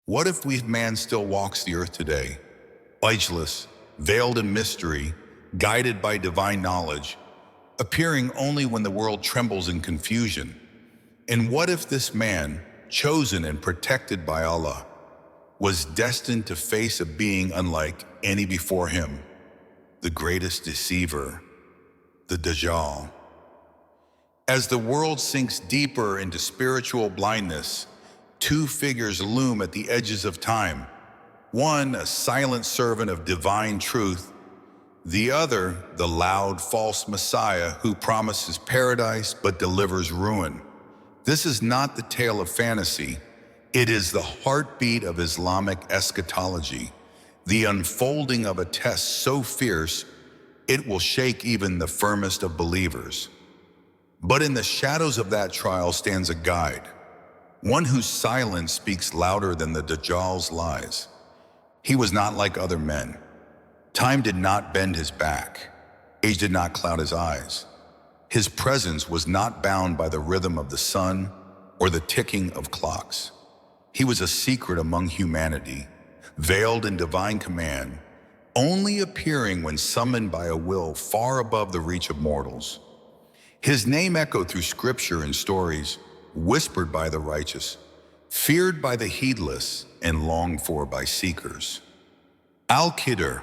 What if man still walks the earth today, ageless, veiled in mystery, guided by divine knowledge, appearing only when the world trembles in confusion? And what if this man, chosen and protected by Allah, was destined to face a being unlike any before him, the greatest deceiver, the Dajjal? As the world sinks deeper into spiritual blindness, two figures loom at the edges of time. One, a silent servant of divine truth. The other, the loud, false Messiah who promises paradise but delivers ruin. This is not the tale of fantasy. It is the heartbeat of Islamic eschatology, the unfolding of a test so fierce it will shake even the firmest of believers. But in the shadows of that trial stands a guide, one whose silence speaks louder than the Dajjal's lies. He was not like other men. Time did not bend his back. Age did not cloud his eyes. His presence was not bound by the rhythm of the sun or the ticking of clocks. He was a secret among humanity, veiled in divine command, only appearing when summoned by a will far above the reach of mortals. His name echoed through scripture and stories, whispered by the righteous, feared by the heedless, and longed for by seekers. Al-Khidr,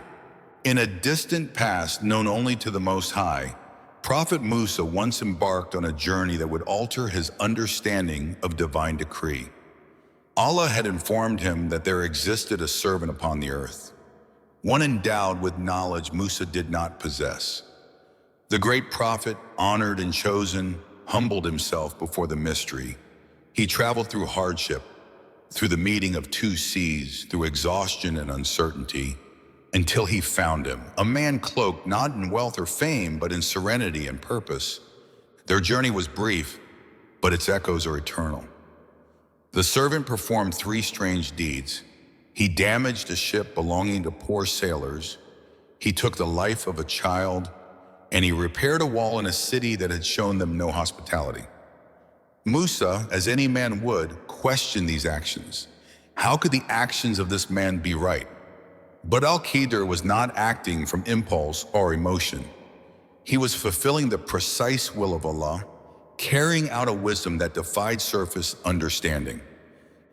in a distant past known only to the Most High, Prophet Musa once embarked on a journey that would alter his understanding of divine decree. Allah had informed him that there existed a servant upon the earth, one endowed with knowledge Musa did not possess. The great prophet, honored and chosen, humbled himself before the mystery. He traveled through hardship, through the meeting of two seas, through exhaustion and uncertainty, until he found him, a man cloaked not in wealth or fame, but in serenity and purpose. Their journey was brief, but its echoes are eternal. The servant performed three strange deeds. He damaged a ship belonging to poor sailors, he took the life of a child, and he repaired a wall in a city that had shown them no hospitality. Musa, as any man would, questioned these actions. How could the actions of this man be right? But Al-Khidr was not acting from impulse or emotion. He was fulfilling the precise will of Allah, carrying out a wisdom that defied surface understanding.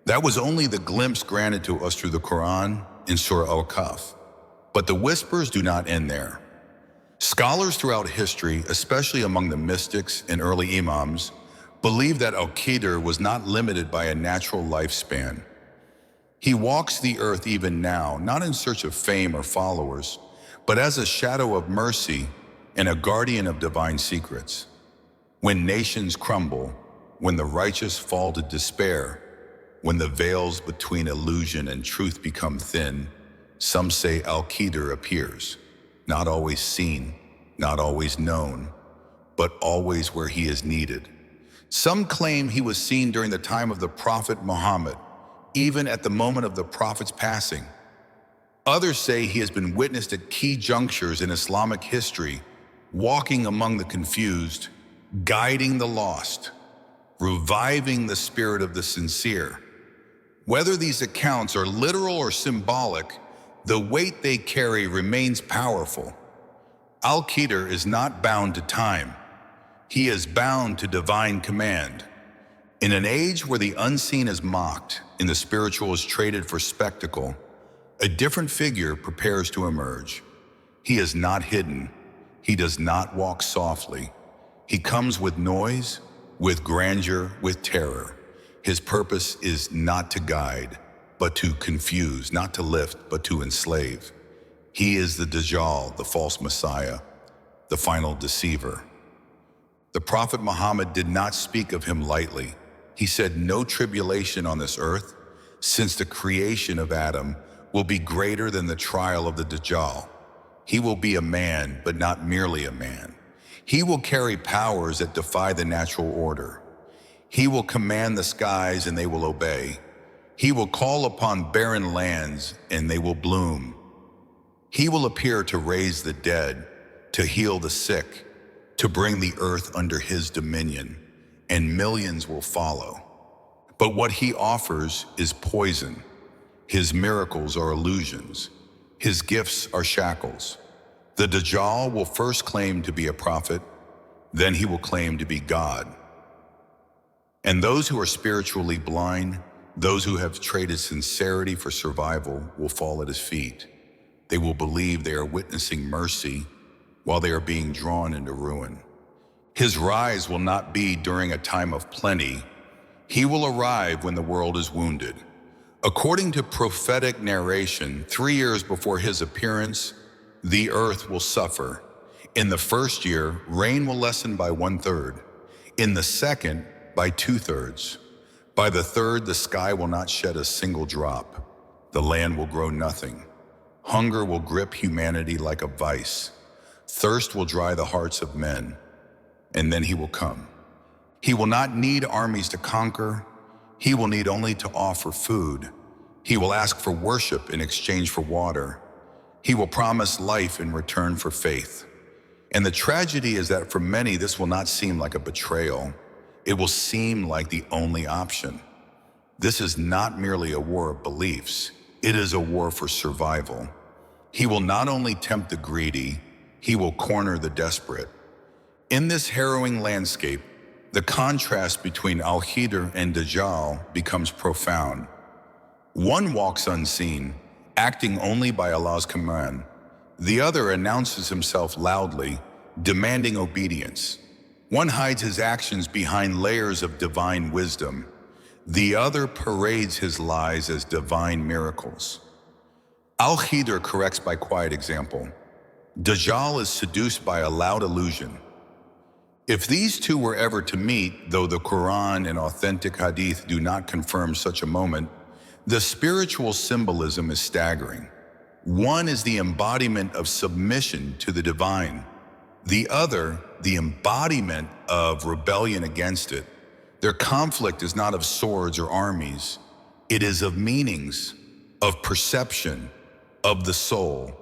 That was only the glimpse granted to us through the Quran in Surah Al-Kahf. But the whispers do not end there. Scholars throughout history, especially among the mystics and early imams, believe that Al-Khidr was not limited by a natural lifespan. He walks the earth even now, not in search of fame or followers, but as a shadow of mercy and a guardian of divine secrets. When nations crumble, when the righteous fall to despair, when the veils between illusion and truth become thin, some say Al-Khidr appears, not always seen, not always known, but always where he is needed. Some claim he was seen during the time of the Prophet Muhammad, even at the moment of the Prophet's passing. Others say he has been witnessed at key junctures in Islamic history, walking among the confused, guiding the lost, reviving the spirit of the sincere. Whether these accounts are literal or symbolic, the weight they carry remains powerful. Al-Khidr is not bound to time. He is bound to divine command. In an age where the unseen is mocked and the spiritual is traded for spectacle, a different figure prepares to emerge. He is not hidden. He does not walk softly. He comes with noise, with grandeur, with terror. His purpose is not to guide, but to confuse, not to lift, but to enslave. He is the Dajjal, the false Messiah, the final deceiver. The Prophet Muhammad did not speak of him lightly. He said, "No tribulation on this earth, since the creation of Adam, will be greater than the trial of the Dajjal. He will be a man, but not merely a man. He will carry powers that defy the natural order. He will command the skies and they will obey. He will call upon barren lands and they will bloom. He will appear to raise the dead, to heal the sick, to bring the earth under his dominion, and millions will follow. But what he offers is poison. His miracles are illusions. His gifts are shackles. The Dajjal will first claim to be a prophet, then he will claim to be God. And those who are spiritually blind, those who have traded sincerity for survival, will fall at his feet. They will believe they are witnessing mercy while they are being drawn into ruin. His rise will not be during a time of plenty. He will arrive when the world is wounded. According to prophetic narration, 3 years before his appearance, the earth will suffer. In the first year, rain will lessen by 1/3. In the second, by 2/3. By the third, the sky will not shed a single drop. The land will grow nothing. Hunger will grip humanity like a vice. Thirst will dry the hearts of men. And then he will come. He will not need armies to conquer. He will need only to offer food. He will ask for worship in exchange for water. He will promise life in return for faith. And the tragedy is that for many, this will not seem like a betrayal. It will seem like the only option. This is not merely a war of beliefs. It is a war for survival. He will not only tempt the greedy, he will corner the desperate. In this harrowing landscape, the contrast between Al-Khidr and Dajjal becomes profound. One walks unseen, acting only by Allah's command. The other announces himself loudly, demanding obedience. One hides his actions behind layers of divine wisdom. The other parades his lies as divine miracles. Al-Khidr corrects by quiet example. Dajjal is seduced by a loud illusion. If these two were ever to meet, though the Quran and authentic hadith do not confirm such a moment, the spiritual symbolism is staggering. One is the embodiment of submission to the divine. The other, the embodiment of rebellion against it. Their conflict is not of swords or armies. It is of meanings, of perception, of the soul.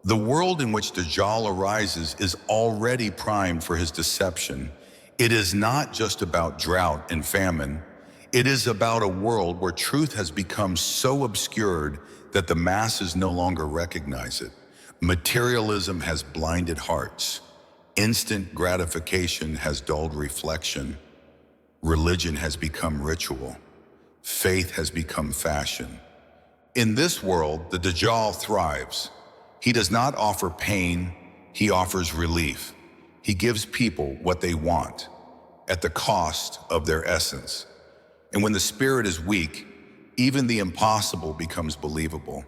The world in which Dajjal arises is already primed for his deception. It is not just about drought and famine. It is about a world where truth has become so obscured that the masses no longer recognize it. Materialism has blinded hearts. Instant gratification has dulled reflection. Religion has become ritual. Faith has become fashion. In this world, the Dajjal thrives. He does not offer pain, he offers relief. He gives people what they want, at the cost of their essence. And when the spirit is weak, even the impossible becomes believable.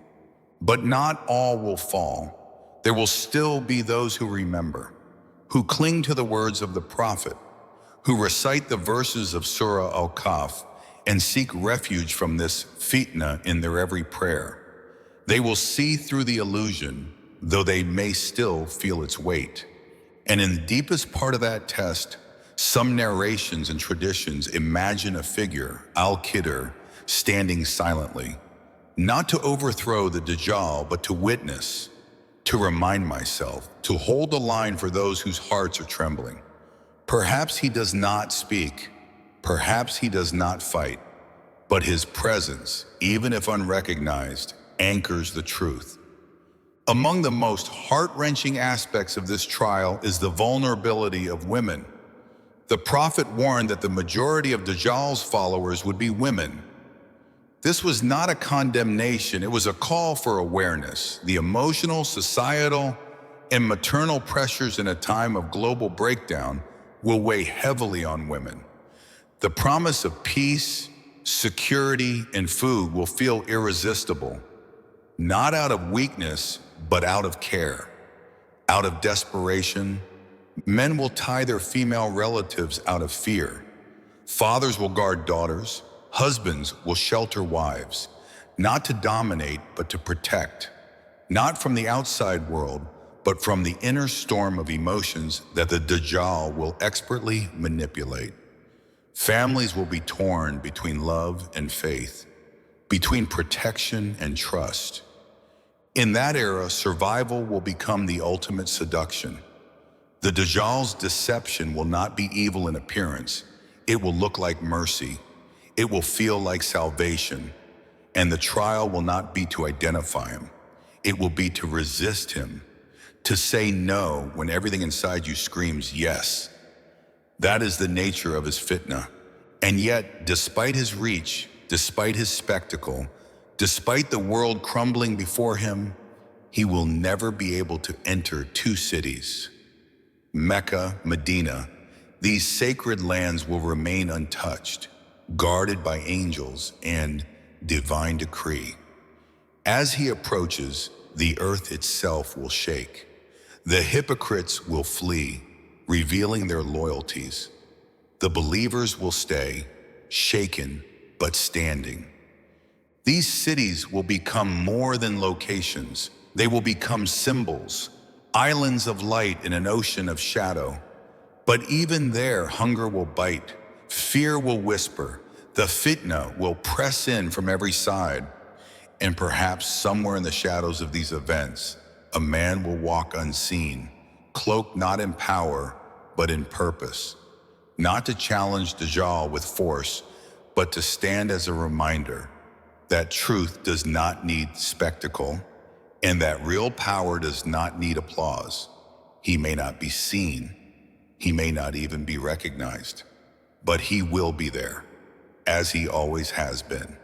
But not all will fall. There will still be those who remember, who cling to the words of the prophet, who recite the verses of Surah Al-Kahf and seek refuge from this fitna in their every prayer. They will see through the illusion, though they may still feel its weight. And in the deepest part of that test, some narrations and traditions imagine a figure, Al-Khidr, standing silently, not to overthrow the Dajjal, but to witness, to remind myself, to hold the line for those whose hearts are trembling. Perhaps he does not speak, perhaps he does not fight, but his presence, even if unrecognized, anchors the truth. Among the most heart-wrenching aspects of this trial is the vulnerability of women. The prophet warned that the majority of Dajjal's followers would be women. This was not a condemnation, it was a call for awareness. The emotional, societal, and maternal pressures in a time of global breakdown will weigh heavily on women. The promise of peace, security, and food will feel irresistible, not out of weakness, but out of care. Out of desperation, men will tie their female relatives out of fear. Fathers will guard daughters, husbands will shelter wives, not to dominate, but to protect, not from the outside world, but from the inner storm of emotions that the Dajjal will expertly manipulate. Families will be torn between love and faith, between protection and trust. In that era, survival will become the ultimate seduction. The Dajjal's deception will not be evil in appearance. It will look like mercy. It will feel like salvation. And the trial will not be to identify him. It will be to resist him, to say no when everything inside you screams yes. That is the nature of his fitna. And yet, despite his reach, despite his spectacle, despite the world crumbling before him, he will never be able to enter two cities. Mecca, Medina, these sacred lands will remain untouched, guarded by angels and divine decree. As he approaches, the earth itself will shake. The hypocrites will flee, revealing their loyalties. The believers will stay, shaken but standing. These cities will become more than locations. They will become symbols, islands of light in an ocean of shadow. But even there, hunger will bite, fear will whisper, the fitna will press in from every side. And perhaps somewhere in the shadows of these events, a man will walk unseen, cloaked not in power, but in purpose. Not to challenge Dajjal with force, but to stand as a reminder that truth does not need spectacle, and that real power does not need applause. He may not be seen, he may not even be recognized, but he will be there, as he always has been.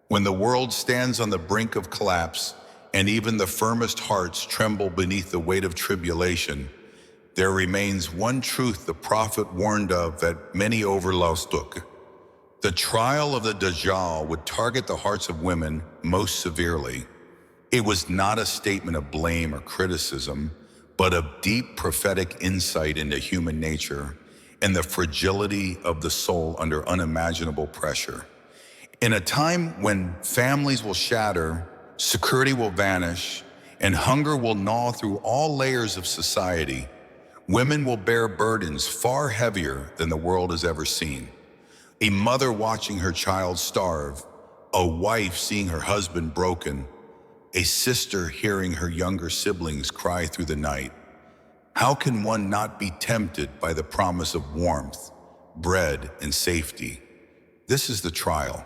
When the world stands on the brink of collapse, and even the firmest hearts tremble beneath the weight of tribulation, there remains one truth the prophet warned of that many overlook. The trial of the Dajjal would target the hearts of women most severely. It was not a statement of blame or criticism, but of deep prophetic insight into human nature and the fragility of the soul under unimaginable pressure. In a time when families will shatter, security will vanish, and hunger will gnaw through all layers of society, women will bear burdens far heavier than the world has ever seen. A mother watching her child starve, a wife seeing her husband broken, a sister hearing her younger siblings cry through the night. How can one not be tempted by the promise of warmth, bread, and safety? This is the trial.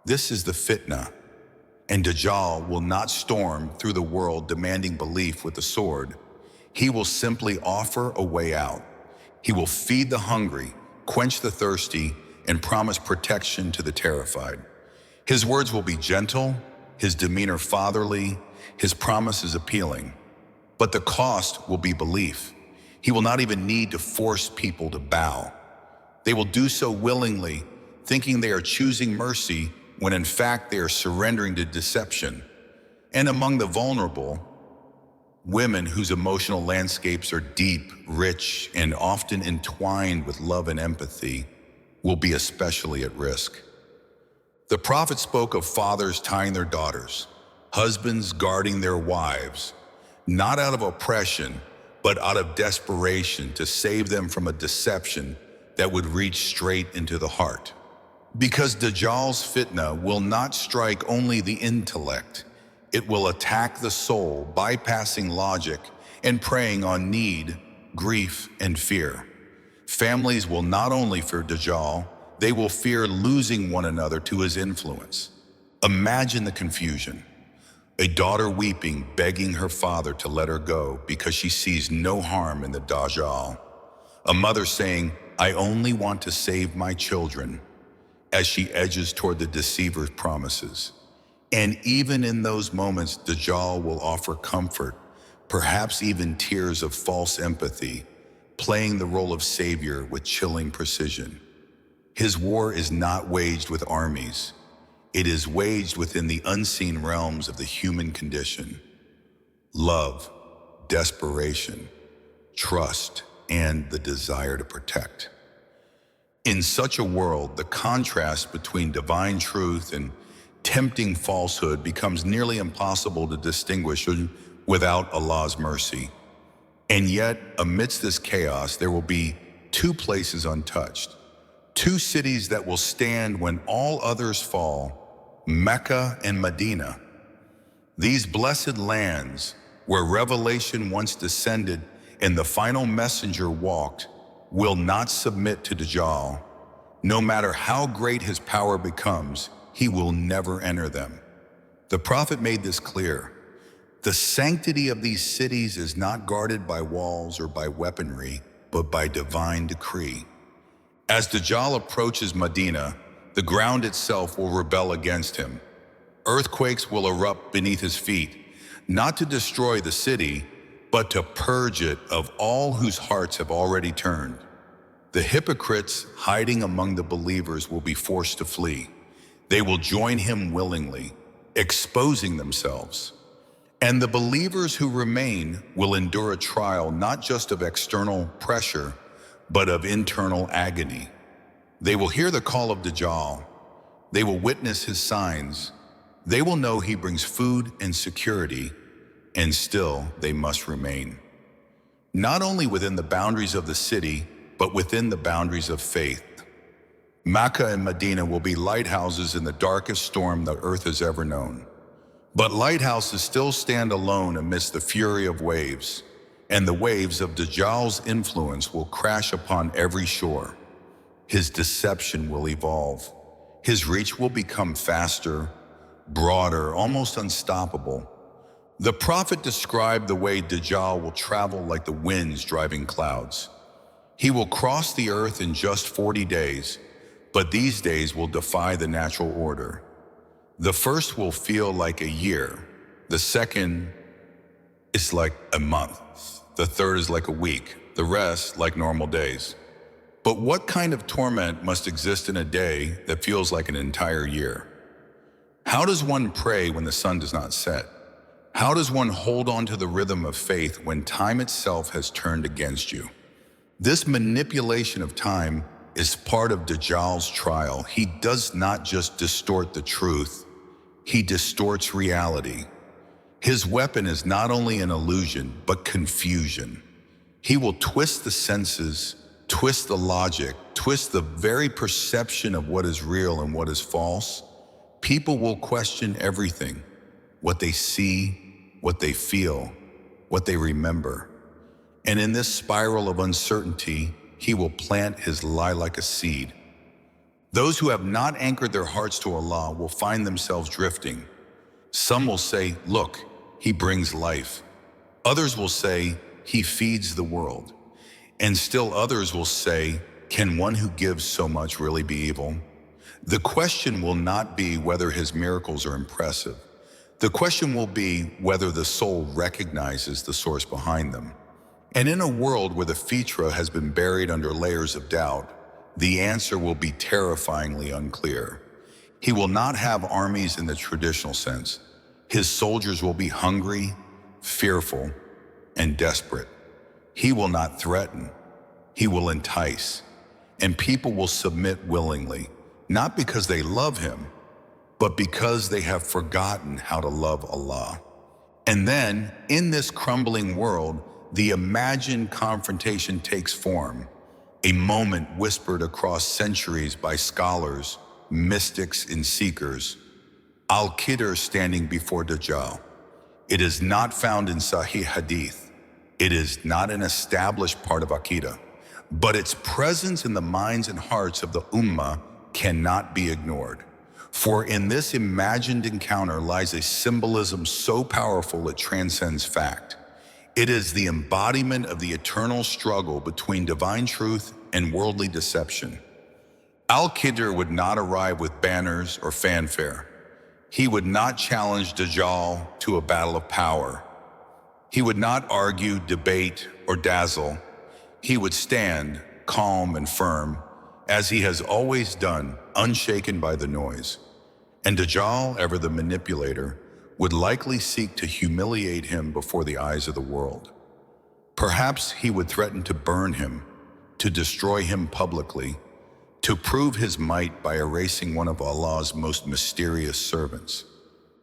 This is the fitna. And Dajjal will not storm through the world demanding belief with the sword. He will simply offer a way out. He will feed the hungry, quench the thirsty, and promise protection to the terrified. His words will be gentle, his demeanor fatherly, his promises appealing. But the cost will be belief. He will not even need to force people to bow. They will do so willingly, thinking they are choosing mercy when in fact they are surrendering to deception. And among the vulnerable, women whose emotional landscapes are deep, rich, and often entwined with love and empathy will be especially at risk. The prophet spoke of fathers tying their daughters, husbands guarding their wives, not out of oppression, but out of desperation to save them from a deception that would reach straight into the heart. Because Dajjal's fitna will not strike only the intellect, it will attack the soul, bypassing logic and preying on need, grief, and fear. Families will not only fear Dajjal, they will fear losing one another to his influence. Imagine the confusion. A daughter weeping, begging her father to let her go because she sees no harm in the Dajjal. A mother saying, "I only want to save my children," as she edges toward the deceiver's promises. And even in those moments, Dajjal will offer comfort, perhaps even tears of false empathy, playing the role of savior with chilling precision. His war is not waged with armies. It is waged within the unseen realms of the human condition. Love, desperation, trust, and the desire to protect. In such a world, the contrast between divine truth and tempting falsehood becomes nearly impossible to distinguish without Allah's mercy. And yet, amidst this chaos, there will be two places untouched, two cities that will stand when all others fall, Mecca and Medina. These blessed lands, where revelation once descended and the final messenger walked, will not submit to Dajjal. No matter how great his power becomes, he will never enter them. The prophet made this clear. The sanctity of these cities is not guarded by walls or by weaponry, but by divine decree. As Dajjal approaches Medina, the ground itself will rebel against him. Earthquakes will erupt beneath his feet, not to destroy the city, but to purge it of all whose hearts have already turned. The hypocrites hiding among the believers will be forced to flee. They will join him willingly, exposing themselves. And the believers who remain will endure a trial not just of external pressure, but of internal agony. They will hear the call of Dajjal. They will witness his signs. They will know he brings food and security, and still they must remain. Not only within the boundaries of the city, but within the boundaries of faith. Mecca and Medina will be lighthouses in the darkest storm the earth has ever known. But lighthouses still stand alone amidst the fury of waves, and the waves of Dajjal's influence will crash upon every shore. His deception will evolve. His reach will become faster, broader, almost unstoppable. The prophet described the way Dajjal will travel like the winds driving clouds. He will cross the earth in just 40 days, but these days will defy the natural order. The first will feel like a year. The second is like a month. The third is like a week. The rest like normal days. But what kind of torment must exist in a day that feels like an entire year? How does one pray when the sun does not set? How does one hold on to the rhythm of faith when time itself has turned against you? This manipulation of time is part of Dajjal's trial. He does not just distort the truth, he distorts reality. His weapon is not only an illusion, but confusion. He will twist the senses, twist the logic, twist the very perception of what is real and what is false. People will question everything, what they see, what they feel, what they remember. And in this spiral of uncertainty, he will plant his lie like a seed. Those who have not anchored their hearts to Allah will find themselves drifting. Some will say, look, he brings life. Others will say, he feeds the world. And still others will say, can one who gives so much really be evil? The question will not be whether his miracles are impressive. The question will be whether the soul recognizes the source behind them. And in a world where the fitra has been buried under layers of doubt, the answer will be terrifyingly unclear. He will not have armies in the traditional sense. His soldiers will be hungry, fearful, and desperate. He will not threaten. He will entice. And people will submit willingly, not because they love him, but because they have forgotten how to love Allah. And then, in this crumbling world, the imagined confrontation takes form, a moment whispered across centuries by scholars, mystics, and seekers. Al-Khidr standing before Dajjal. It is not found in Sahih Hadith. It is not an established part of Aqidah, but its presence in the minds and hearts of the Ummah cannot be ignored. For in this imagined encounter lies a symbolism so powerful it transcends fact. It is the embodiment of the eternal struggle between divine truth and worldly deception. Al-Khidr would not arrive with banners or fanfare. He would not challenge Dajjal to a battle of power. He would not argue, debate, or dazzle. He would stand, calm and firm, as he has always done, unshaken by the noise. And Dajjal, ever the manipulator, would likely seek to humiliate him before the eyes of the world. Perhaps he would threaten to burn him, to destroy him publicly, to prove his might by erasing one of Allah's most mysterious servants.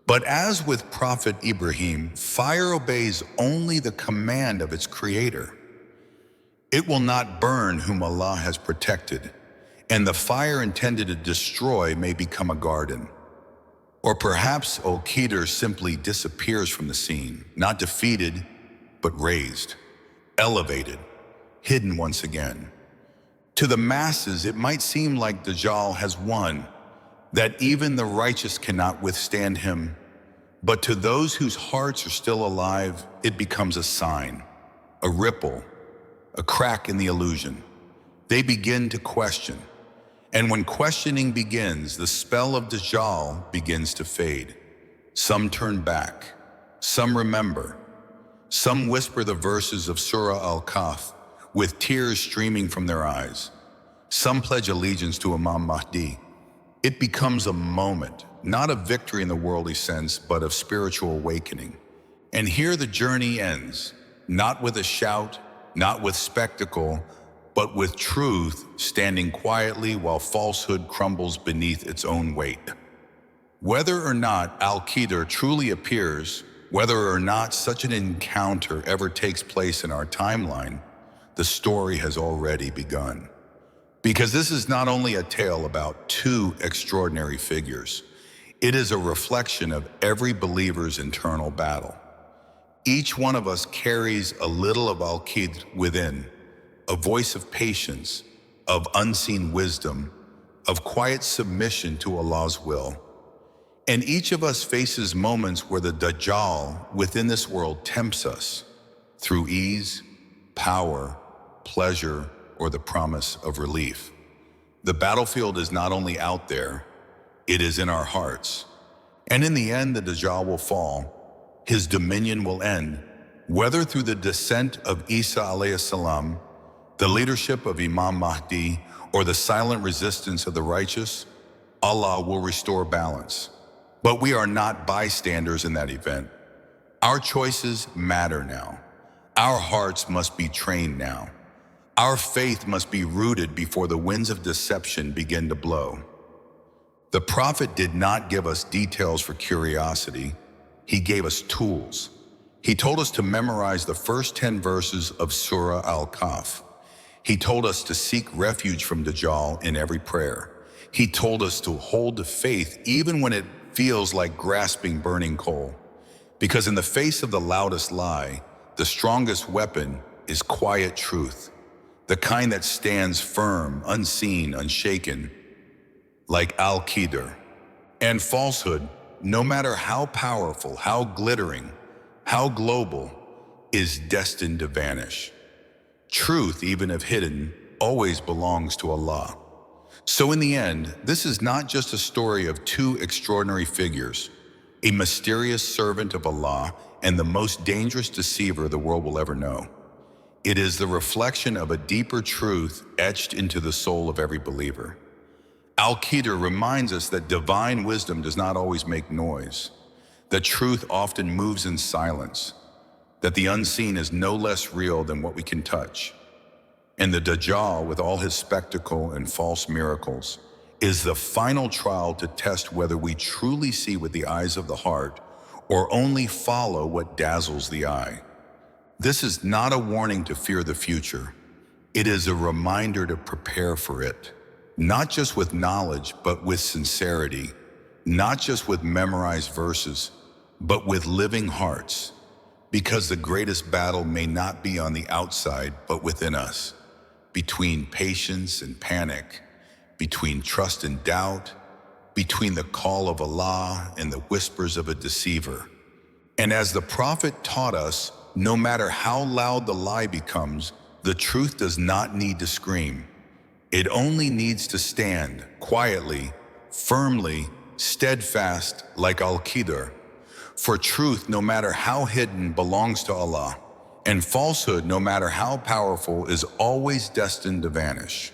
But as with Prophet Ibrahim, fire obeys only the command of its creator. It will not burn whom Allah has protected, and the fire intended to destroy may become a garden. Or perhaps Al-Khidr simply disappears from the scene, not defeated, but raised, elevated, hidden once again. To the masses, it might seem like Dajjal has won, that even the righteous cannot withstand him. But to those whose hearts are still alive, it becomes a sign, a ripple, a crack in the illusion. They begin to question. And when questioning begins, the spell of Dajjal begins to fade. Some turn back, some remember, some whisper the verses of Surah Al-Kahf with tears streaming from their eyes. Some pledge allegiance to Imam Mahdi. It becomes a moment, not of victory in the worldly sense, but of spiritual awakening. And here the journey ends, not with a shout, not with spectacle, but with truth standing quietly while falsehood crumbles beneath its own weight. Whether or not Al-Khidr truly appears, whether or not such an encounter ever takes place in our timeline, the story has already begun. Because this is not only a tale about two extraordinary figures, it is a reflection of every believer's internal battle. Each one of us carries a little of Al-Khidr within, a voice of patience, of unseen wisdom, of quiet submission to Allah's will. And each of us faces moments where the Dajjal within this world tempts us through ease, power, pleasure, or the promise of relief. The battlefield is not only out there, it is in our hearts. And in the end, the Dajjal will fall, his dominion will end, whether through the descent of Isa alayhi salam, the leadership of Imam Mahdi, or the silent resistance of the righteous. Allah will restore balance. But we are not bystanders in that event. Our choices matter now. Our hearts must be trained now. Our faith must be rooted before the winds of deception begin to blow. The Prophet did not give us details for curiosity. He gave us tools. He told us to memorize the first 10 verses of Surah Al-Kahf. He told us to seek refuge from Dajjal in every prayer. He told us to hold to faith even when it feels like grasping burning coal. Because in the face of the loudest lie, the strongest weapon is quiet truth, the kind that stands firm, unseen, unshaken, like Al-Khidr. And falsehood, no matter how powerful, how glittering, how global, is destined to vanish. Truth, even if hidden, always belongs to Allah. So in the end, this is not just a story of two extraordinary figures, a mysterious servant of Allah and the most dangerous deceiver the world will ever know. It is the reflection of a deeper truth etched into the soul of every believer. Al-Khidr reminds us that divine wisdom does not always make noise, that truth often moves in silence, that the unseen is no less real than what we can touch. And the Dajjal, with all his spectacle and false miracles, is the final trial to test whether we truly see with the eyes of the heart or only follow what dazzles the eye. This is not a warning to fear the future. It is a reminder to prepare for it, not just with knowledge, but with sincerity, not just with memorized verses, but with living hearts, because the greatest battle may not be on the outside, but within us, between patience and panic, between trust and doubt, between the call of Allah and the whispers of a deceiver. And as the Prophet taught us, no matter how loud the lie becomes, the truth does not need to scream. It only needs to stand quietly, firmly, steadfast like Al-Khidr. For truth, no matter how hidden, belongs to Allah, and falsehood, no matter how powerful, is always destined to vanish.